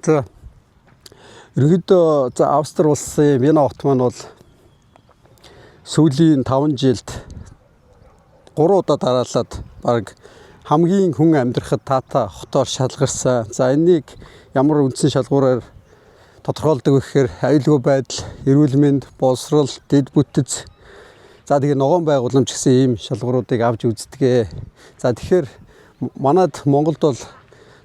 За ерөнхийдөө Австри улсын Вена хот маань бол сүүлийн 5 жилд 3 удаа дараалаад баг хамгийн хүн амьдрахад таатай хотоор шалгарсан. За энэнийг ямар үндсэн шалгуураар тодорхойлдог вэ гэхээр аюулгүй байдал, эрүүл мэнд, боловсрол, дэд бүтэц, за тэгээ ногоон байгууламж гэсэн ийм шалгууруудыг авч үздэг. За тэгэхээр манад Монголд бол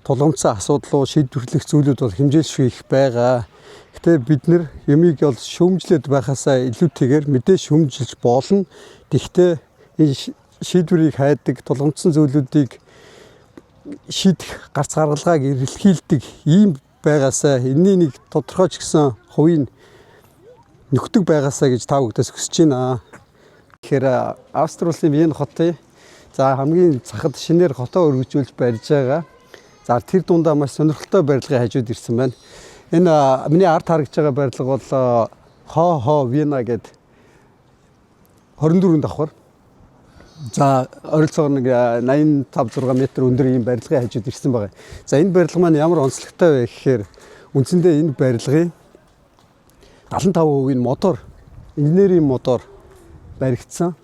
тулгымцсан асуудлууд, шийдвэрлэх зүйлүүд бол хэмжээлшгүй их байгаа. Гэтэ бид нэр юмыг бол шүүмжлээд байхасаа илүүтэйгээр мэдээж шүүмжилж болно. Гэхдээ энэ шийдвэрийг хайдаг, тулгымцсан зүйлүүдийг шийдэх гарц гаргалгааг эрэлхийлдэг ийм байгаасаа энэний нэг тодорхойч гэсэн хувийн нөхдөг байгаасаа гэж та бүхэдээс хүсэж байна. Тэгэхээр Австри улсын Вена хотын за хамгийн цахад шинээр хотоо өргөжүүлж барьж байгаа. За тэр дундаа маш сонирхолтой барилгын хажууд ирсэн байна. Энэ миний ард харагдж байгаа барилга бол Хо Вена гэдэг 24 давхар. За ойролцоогоор нэг 85-6 метр өндөр ийм барилгын хажууд ирсэн байгаа. За энэ барилга маань ямар онцлогтой вэ гэхээр үндсэндээ энэ барилгын 75% нь мотор, инженерийн мотор баригдсан.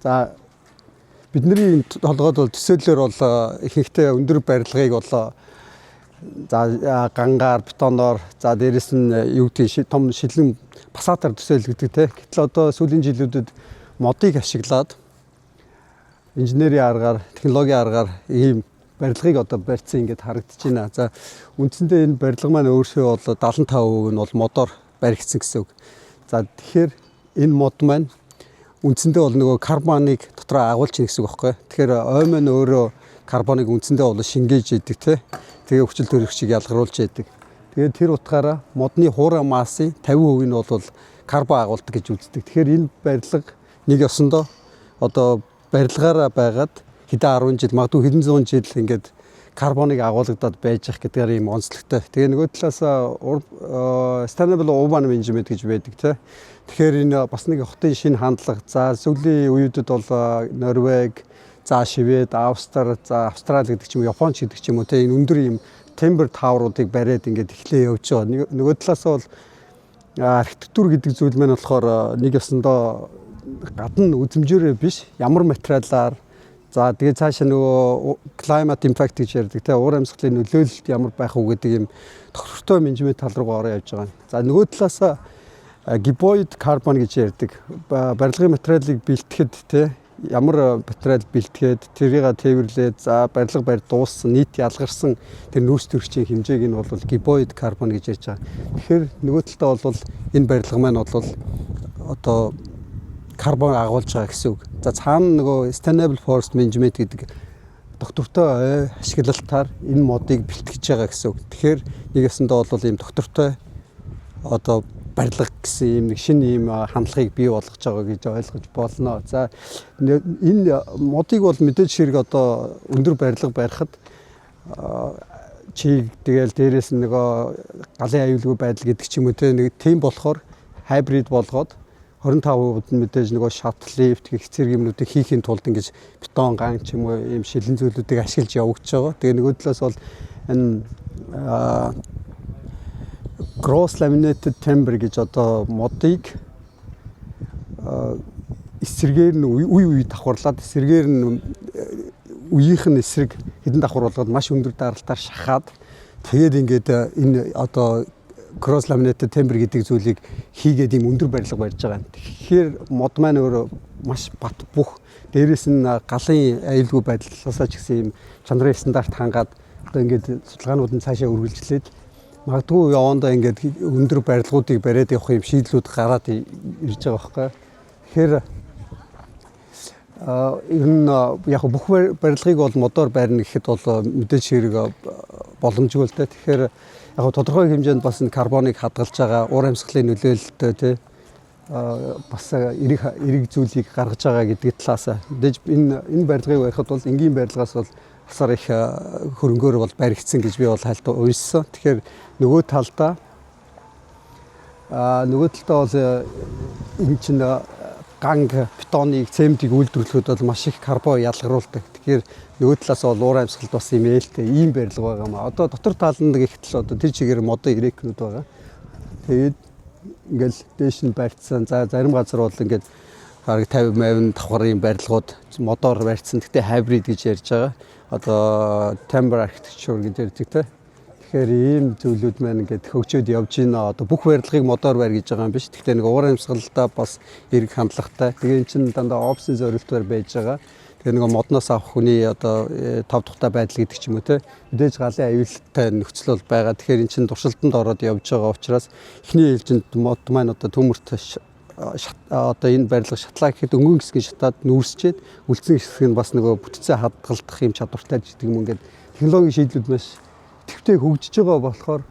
За бидний толгойд бол төсөөллөөр бол ихэнхдээ өндөр барилгыг бол за гангаар, бетоноор, за дээрэс нь юу гэдэг том шилэн пассатаар төсөөлөгдөг те. Гэтэл одоо сүүлийн жилүүдэд модыг ашиглаад инженерийн аргаар, технологийн аргаар ийм барилгыг одоо барьсан ингээд харагдаж байна. За үндсэндээ энэ барилга маань өөрсдөө бол 75% нь бол модоор баригдсан гэсэн үг. За тэгэхээр энэ мод маань үндсэндээ бол нөгөө карбоныг дотроо агуулж ийн гэсэн үг байхгүй. Тэгэхээр ой маань өөрөө карбоныг үндсэндээ бол шингээж идэг те. Тэгээ хүчил төрөгчийг ялгаруулж идэг. Тэгээд тэр утгаараа модны хуурай массын 50% нь бол карбон агуулдаг гэж үздэг. Тэгэхээр энэ барилга нэг ёсондоо одоо барилгаараа байгаад хэдэн 10 жил, магадгүй хэдэн 100 жил ингээд карбоныг агуулгадаад байж их гэдгээр ийм онцлогтой. Тэгээ нөгөө талаас sustainable urban management гэж байдаг те. Тэгэхээр энэ бас нэг хотын шинэ хандлага. За сүүлийн үеүүдэд бол Норвеги, за Швед, Австри, за Австрали гэдэг ч юм уу, Японч гэдэг ч юм уу те энэ өндөр ийм timber tower-уудыг бариад ингээд эхлээ явж байгаа. Нөгөө талаас бол архитектур гэдэг зүйл маань болохоор нэг ёсондоо гадна үзмжээрээ биш, ямар материалаар, за тэгээ цаашаа нөгөө climate impact гэж ярьдаг те уур амьсгалын нөлөөлөлт ямар байх уу гэдэг юм тогтвортой менежмент тал руу ороо явж байгаа. За нөгөө талаас гибоид карбон гэж ярьдаг. Барилгын материалыг бэлтгэхэд те ямар материал бэлтгээд тэрийг тээвэрлээд за барилга барь дууссан, нийт ялгарсан тэр нүүрс төрөгчийн хэмжээг нь бол гибоид карбон гэж ярьж байгаа. Тэгэхээр нөгөө талдаа бол энэ барилга маань бол одоо карбон агуулж байгаа гэсэн үг. За цаана нөгөө sustainable forest management гэдэг доктортой ашиглалтаар энэ модыг бэлтгэж байгаа гэсэн үг. Тэгэхээр нэг ясандаа бол ийм доктортой одоо барилга гэсэн ийм нэг шинэ ийм хандлагыг бий болгож байгаа гэж ойлгож болно. За энэ модыг бол мэдээж хэрэг одоо өндөр барилга барихад чиг тэгэл дээрээс нөгөө галын аюулгүй байдал гэдэг ч юм уу те нэг тийм болохоор хайбрид болгоод 25% нь мэдээж нөгөө shot lift гэх зэрэг юмнуудыг хийхин тулд ингэж бетон ган ч юм уу ийм шилэн зүйлүүдийг ашиглаж явагдаж байгаа. Тэгээ нөгөө талаас бол энэ gross laminated timber гэж одоо модыг эсрэгээр нь үе давхарлаад эсрэгээр нь үеийнх нь эсрэг хэдэн давхар болгоод маш өндөр даралтаар шахаад тэгээд ингээд энэ одоо cross laminated timber гэдэг зүйлийг хийгээд ийм өндөр барилга барьж байгаа. Тэгэхээр мод маань өөрөө маш бат бүх дээрээс нь галын аюулгүй байдлаасаа ч гэсэн ийм чанарын стандарт хангаад одоо ингээд судалгаанууд нь цаашаа үргэлжлээд магадгүй явандаа ингээд өндөр барилгуудыг бариад явах юм шийдлүүд гараад ирж байгаа байхгүй. Тэгэхээр энэ яг бүх барилгыг бол модоор барина гэхэд бол мэдээж хэрэг боломжгүй л дээ. Тэгэхээр яг тодорхой хэмжээнд бас энэ карбоныг хадгалж байгаа уур амьсгалын нөлөөлөлтөө тий бас эрэг зүйлийг гаргаж байгаа гэдэг талаас мэдээж энэ барилгыг барихад бол энгийн барилгаас бол асар их хөрөнгөөр бол баригдсан гэж би бол хальт уншсан. Тэгэхээр нөгөө талдаа бол энэ чинь ганг, бетоныг, цементийг үйлдвэрлэхэд бол маш их карбон ялгаруулдаг. Тэгэхээр нөгөө талаас бол уур амьсгалд бас юм ээлтэй ийм барилга байгаа маа. Одоо дотор талд гэхтэл одоо тэр чигээр модон ирээкнүүд байгаа. Тэгээд ингээл дээш нь барьцсан. За зарим газар бол ингээд хараг 50 давхрын барилгууд модоор барьцсан. Гэхдээ хайбрид гэж ярьж байгаа. Одоо timber architecture гэж ярьдаг те. Тэгэхээр ийм зүйлүүд маань ингээд хөгжөөд явж байна. Одоо бүх барилгыг модоор барь гэж байгаа юм биш. Гэхдээ нэг уур амьсгалдаа бас эрг хандлагатай. Тэгээ эн чинь дандаа офисын зорилтоор байж байгаа. Тэгээ нэг модноос авах хүний одоо тав тухтай байдал гэдэг ч юм уу те. Мэдээж галын аюултай нөхцөл бол байгаа. Тэгэхээр эн чинь туршилтанд ороод явж байгаа учраас эхний ээлжинд мод маань одоо төмөрт одоо энэ барилга шатлаа гэхэд өнгөн хэсгийн шатаад нүүрсчээд үлдсэн хэсэг нь бас нөгөө бүтцээ хадгалах юм чадвартай гэдэг юм ингээд технологийн шийдлүүд маш твтэй хөгжиж байгаа болохоор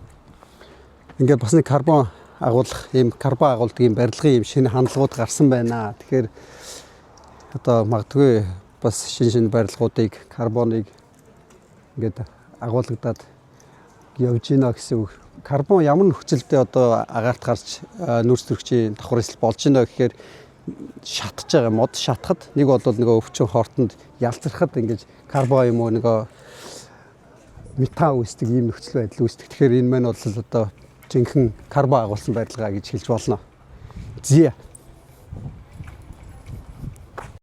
ингээд бас нэг карбон агуулдаг юм барилгын юм шинэ хандлагууд гарсан байна. Тэгэхээр одоо магадгүй бас шинэ барилгуудыг карбоныг ингээд агуулгадаад явж гинэ гэсэн үг. Карбон ямар нөхцөлдөө одоо агаарт гарч нүүрс төрөгчийн давхар эсэл болж гинэ гэхээр шатж байгаа мод шатахад нэг бол нөгөө өвчин хоортонд ялцрахад ингээд карбон юм уу нөгөө метан үүсдэг ийм нөхцөл байдал үүсдэг. Тэгэхээр энэ маань бол одоо жинхэнэ карбон агуулсан барилга гэж хэлж болно. Зээ